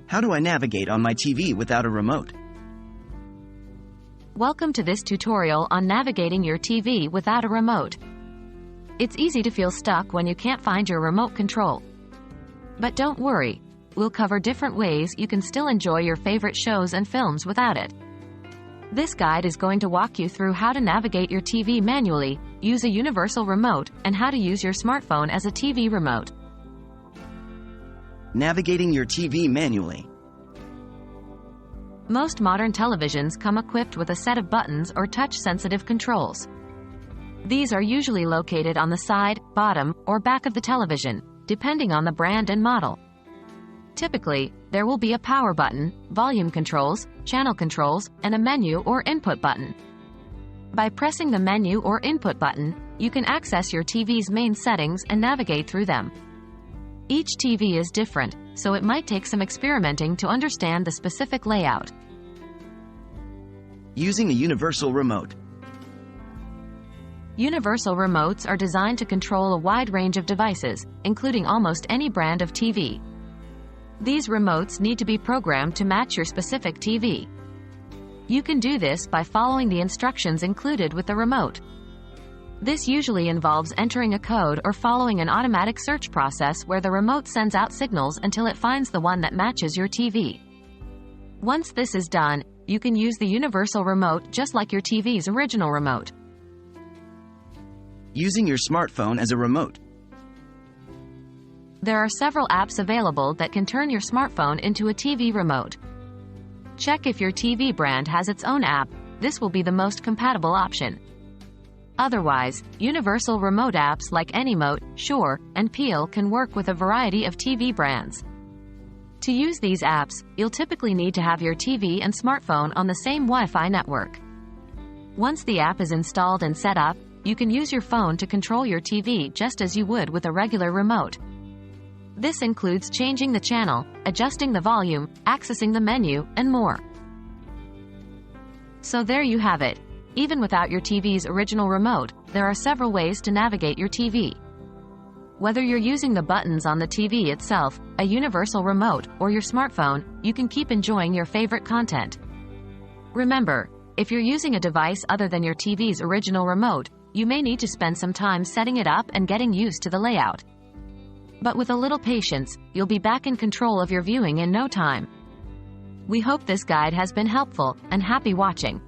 How do I navigate on my TV without a remote? Welcome to this tutorial on navigating your TV without a remote. It's easy to feel stuck when you can't find your remote control. But don't worry, we'll cover different ways you can still enjoy your favorite shows and films without it. This guide is going to walk you through how to navigate your TV manually, use a universal remote, and how to use your smartphone as a TV remote. Navigating your TV manually. Most modern televisions come equipped with a set of buttons or touch-sensitive controls. These are usually located on the side, bottom, or back of the television, depending on the brand and model. Typically, there will be a power button, volume controls, channel controls, and a menu or input button. By pressing the menu or input button, you can access your TV's main settings and navigate through them. Each TV is different, so it might take some experimenting to understand the specific layout. Using a universal remote. Universal remotes are designed to control a wide range of devices, including almost any brand of TV. These remotes need to be programmed to match your specific TV. You can do this by following the instructions included with the remote. This usually involves entering a code or following an automatic search process where the remote sends out signals until it finds the one that matches your TV. Once this is done, you can use the universal remote just like your TV's original remote. Using your smartphone as a remote. There are several apps available that can turn your smartphone into a TV remote. Check if your TV brand has its own app. This will be the most compatible option. Otherwise, universal remote apps like Anymote, Shure, and Peel can work with a variety of TV brands. To use these apps, you'll typically need to have your TV and smartphone on the same Wi-Fi network. Once the app is installed and set up, you can use your phone to control your TV just as you would with a regular remote. This includes changing the channel, adjusting the volume, accessing the menu, and more. So there you have it. Even without your TV's original remote, there are several ways to navigate your TV. Whether you're using the buttons on the TV itself, a universal remote, or your smartphone, you can keep enjoying your favorite content. Remember, if you're using a device other than your TV's original remote, you may need to spend some time setting it up and getting used to the layout. But with a little patience, you'll be back in control of your viewing in no time. We hope this guide has been helpful, and happy watching.